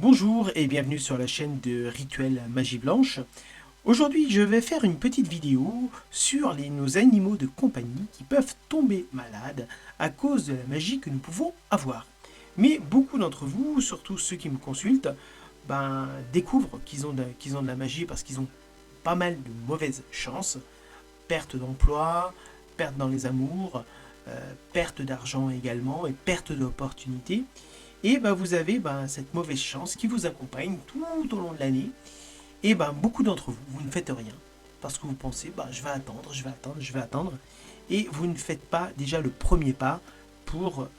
Bonjour et bienvenue sur la chaîne de Rituel Magie Blanche. Aujourd'hui, je vais faire une petite vidéo sur nos animaux de compagnie qui peuvent tomber malades à cause de la magie que nous pouvons avoir. Mais beaucoup d'entre vous, surtout ceux qui me consultent, découvrent qu'ils ont de la magie parce qu'ils ont pas mal de mauvaises chances. Perte d'emploi, perte dans les amours, perte d'argent également et perte d'opportunités. Et vous avez cette mauvaise chance qui vous accompagne tout au long de l'année. Et beaucoup d'entre vous, vous ne faites rien. Parce que vous pensez, je vais attendre. Et vous ne faites pas déjà le premier pas pour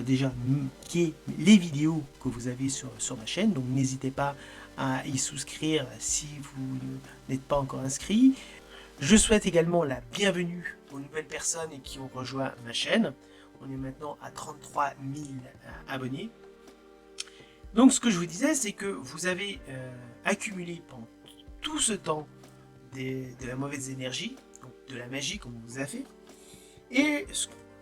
déjà niquer les vidéos que vous avez sur ma chaîne. Donc n'hésitez pas à y souscrire si vous n'êtes pas encore inscrit. Je souhaite également la bienvenue aux nouvelles personnes qui ont rejoint ma chaîne. On est maintenant à 33 000 abonnés. Donc ce que je vous disais, c'est que vous avez accumulé pendant tout ce temps de la mauvaise énergie, donc de la magie comme on vous a fait, et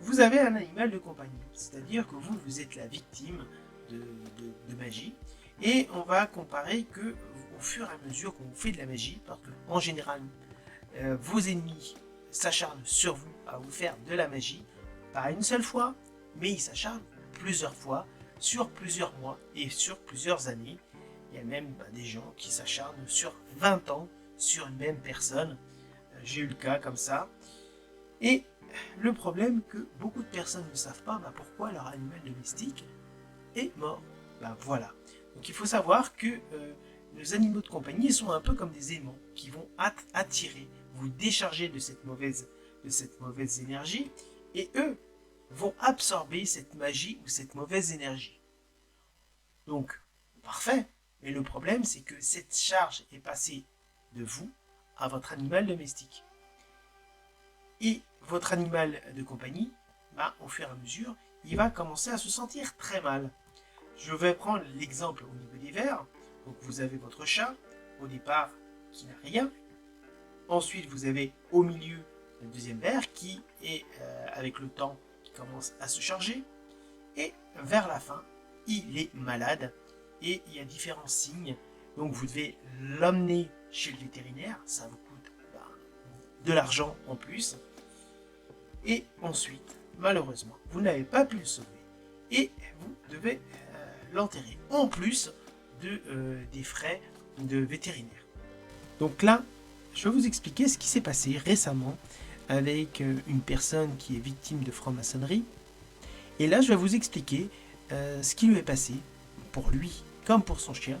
vous avez un animal de compagnie. C'est-à-dire que vous êtes la victime de magie. Et on va comparer que au fur et à mesure qu'on vous fait de la magie, parce qu'en général, vos ennemis s'acharnent sur vous à vous faire de la magie, pas une seule fois, mais ils s'acharnent plusieurs fois, sur plusieurs mois et sur plusieurs années. Il y a même des gens qui s'acharnent sur 20 ans sur une même personne. J'ai eu le cas comme ça. Et le problème que beaucoup de personnes ne savent pas pourquoi leur animal domestique est mort. Voilà. Donc il faut savoir que nos animaux de compagnie sont un peu comme des aimants qui vont attirer, vous décharger de cette mauvaise énergie. Et eux vont absorber cette magie ou cette mauvaise énergie. Donc, parfait. Mais le problème, c'est que cette charge est passée de vous à votre animal domestique. Et votre animal de compagnie, au fur et à mesure, il va commencer à se sentir très mal. Je vais prendre l'exemple au niveau des vers. Donc, vous avez votre chat, au départ, qui n'a rien. Ensuite, vous avez au milieu le deuxième ver qui est, avec le temps, commence à se charger, et vers la fin il est malade et il y a différents signes. Donc vous devez l'emmener chez le vétérinaire, ça vous coûte de l'argent en plus, et ensuite malheureusement vous n'avez pas pu le sauver et vous devez l'enterrer en plus des frais de vétérinaire. Donc là je vais vous expliquer ce qui s'est passé récemment avec une personne qui est victime de franc-maçonnerie. Et là, je vais vous expliquer ce qui lui est passé, pour lui comme pour son chien.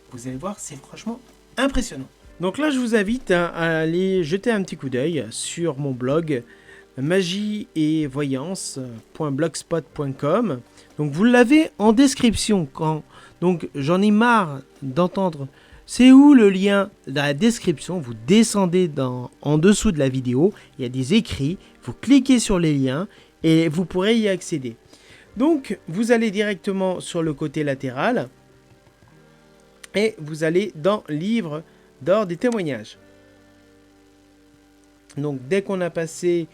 Vous allez voir, c'est franchement impressionnant. Donc là, je vous invite à aller jeter un petit coup d'œil sur mon blog magieetvoyance.blogspot.com. Donc vous l'avez en description. Donc j'en ai marre d'entendre... C'est où le lien? Dans la description, vous descendez en dessous de la vidéo, il y a des écrits, vous cliquez sur les liens et vous pourrez y accéder. Donc, vous allez directement sur le côté latéral et vous allez dans Livre d'or des témoignages. Donc, dès qu'on a passé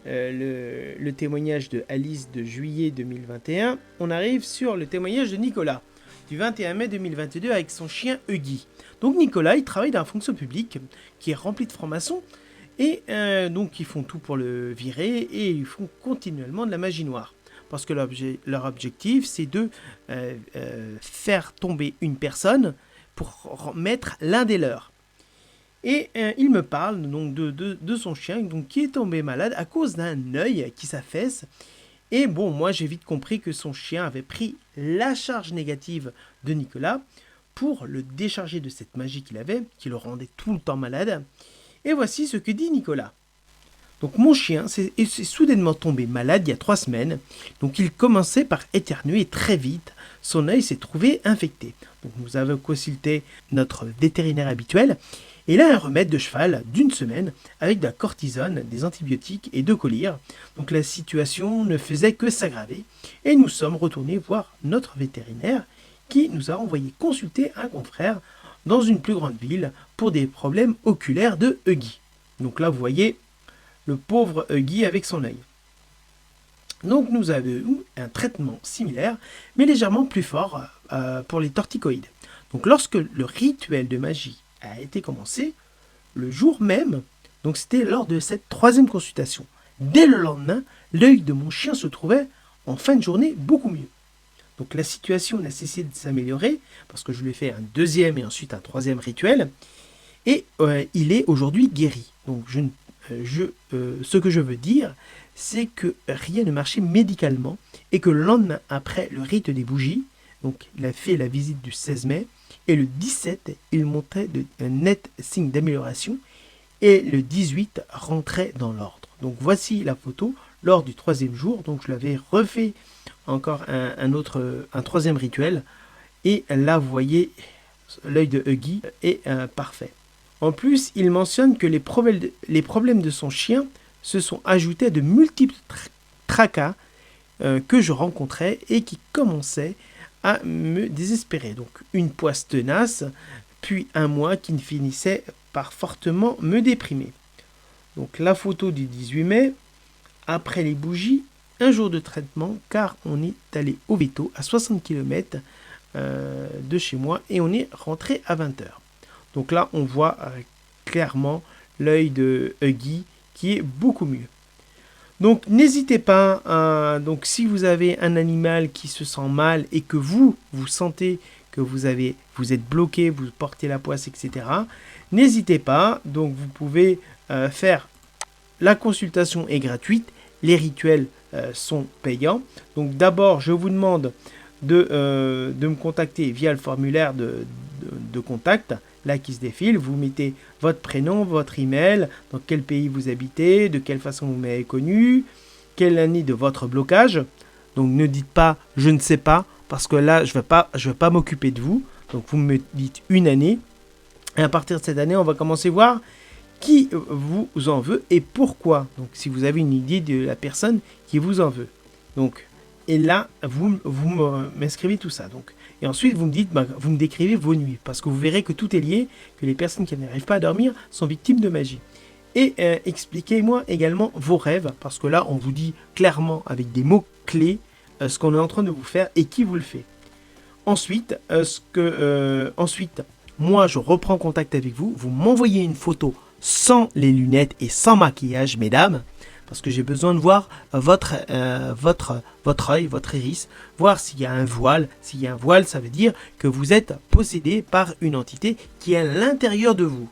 le témoignage de Alice de juillet 2021, on arrive sur le témoignage de Nicolas du 21 mai 2022 avec son chien Huggy. Donc Nicolas, il travaille dans la fonction publique qui est remplie de francs-maçons et donc ils font tout pour le virer et ils font continuellement de la magie noire. Parce que leur objectif, c'est de faire tomber une personne pour mettre l'un des leurs. Et il me parle donc de son chien donc, qui est tombé malade à cause d'un œil qui s'affaisse. Et bon, moi j'ai vite compris que son chien avait pris la charge négative de Nicolas pour le décharger de cette magie qu'il avait, qui le rendait tout le temps malade. Et voici ce que dit Nicolas. Donc mon chien s'est soudainement tombé malade il y a 3 semaines. Donc il commençait par éternuer et très vite, son œil s'est trouvé infecté. Donc nous avons consulté notre vétérinaire habituel. Et il a un remède de cheval d'1 semaine avec de la cortisone, des antibiotiques et 2 collyres. Donc la situation ne faisait que s'aggraver et nous sommes retournés voir notre vétérinaire qui nous a envoyé consulter un confrère dans une plus grande ville pour des problèmes oculaires de Huggy. Donc là vous voyez le pauvre Huggy avec son œil. Donc nous avons eu un traitement similaire mais légèrement plus fort pour les torticoïdes. Donc lorsque le rituel de magie a été commencé, le jour même, donc c'était lors de cette 3e consultation. Dès le lendemain, l'œil de mon chien se trouvait en fin de journée beaucoup mieux. Donc la situation n'a cessé de s'améliorer parce que je lui ai fait un 2e et ensuite un 3e rituel. Et il est aujourd'hui guéri. Donc ce que je veux dire, c'est que rien ne marchait médicalement et que le lendemain, après le rite des bougies, donc il a fait la visite du 16 mai, et le 17, il montrait de nets signes d'amélioration, et le 18 rentrait dans l'ordre. Donc voici la photo lors du 3e jour. Donc je l'avais refait encore un 3e rituel, et là vous voyez l'œil de Huggy est parfait. En plus, il mentionne que les problèmes de son chien se sont ajoutés à de multiples tracas que je rencontrais et qui commençaient à me désespérer. Donc une poisse tenace, puis un mois qui ne finissait par fortement me déprimer. Donc la photo du 18 mai, après les bougies, un jour de traitement, car on est allé au Veto à 60 km de chez moi et on est rentré à 20h. Donc là, on voit clairement l'œil de Huggy qui est beaucoup mieux. Donc n'hésitez pas, donc si vous avez un animal qui se sent mal et que vous sentez que vous êtes bloqué, vous portez la poisse, etc. N'hésitez pas, donc vous pouvez faire la consultation est gratuite, les rituels sont payants. Donc d'abord, je vous demande de me contacter via le formulaire de contact, là qui se défile. Vous mettez votre prénom, votre email, dans quel pays vous habitez, de quelle façon vous m'avez connu, quelle année de votre blocage. Donc ne dites pas je ne sais pas, parce que là je vais pas m'occuper de vous. Donc vous me dites une année, et à partir de cette année on va commencer à voir qui vous en veut et pourquoi. Donc si vous avez une idée de la personne qui vous en veut. Donc et là vous m'inscrivez tout ça. Donc et ensuite vous me dites, vous me décrivez vos nuits, parce que vous verrez que tout est lié, que les personnes qui n'arrivent pas à dormir sont victimes de magie. Et expliquez-moi également vos rêves, parce que là on vous dit clairement avec des mots clés ce qu'on est en train de vous faire et qui vous le fait. Ensuite, moi je reprends contact avec vous, vous m'envoyez une photo sans les lunettes et sans maquillage, mesdames, parce que j'ai besoin de voir votre œil, votre iris, voir s'il y a un voile. S'il y a un voile, ça veut dire que vous êtes possédé par une entité qui est à l'intérieur de vous.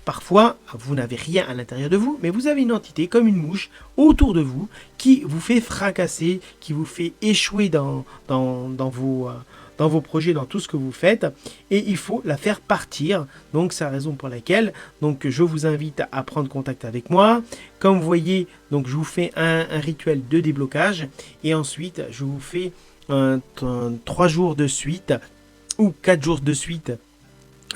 Parfois, vous n'avez rien à l'intérieur de vous, mais vous avez une entité comme une mouche autour de vous qui vous fait fracasser, qui vous fait échouer dans vos projets, dans tout ce que vous faites, et il faut la faire partir. Donc c'est la raison pour laquelle donc je vous invite à prendre contact avec moi. Comme vous voyez, donc je vous fais un rituel de déblocage, et ensuite je vous fais 3 jours de suite ou 4 jours de suite.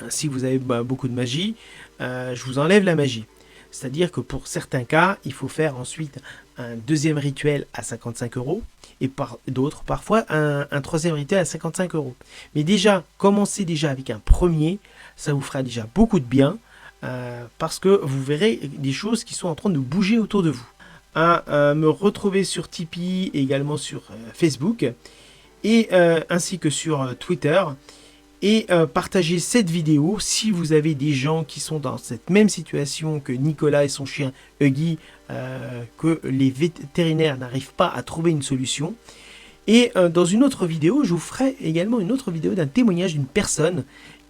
Si vous avez beaucoup de magie, je vous enlève la magie. C'est-à-dire que pour certains cas, il faut faire ensuite un 2e rituel à 55 € et d'autres, parfois, un 3e rituel à 55 €. Mais déjà, commencez déjà avec un premier, ça vous fera déjà beaucoup de bien parce que vous verrez des choses qui sont en train de bouger autour de vous. À me retrouver sur Tipeee et également sur Facebook et ainsi que sur Twitter. Et partagez cette vidéo si vous avez des gens qui sont dans cette même situation que Nicolas et son chien Huggy, que les vétérinaires n'arrivent pas à trouver une solution. Et dans une autre vidéo, je vous ferai également une autre vidéo d'un témoignage d'une personne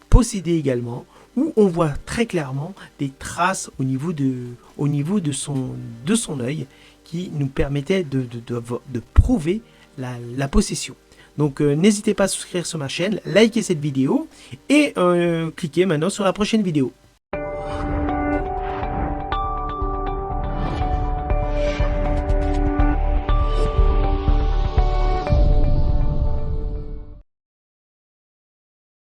possédée également, où on voit très clairement des traces au niveau de son œil qui nous permettait de prouver la possession. Donc n'hésitez pas à souscrire sur ma chaîne, likez cette vidéo et cliquez maintenant sur la prochaine vidéo.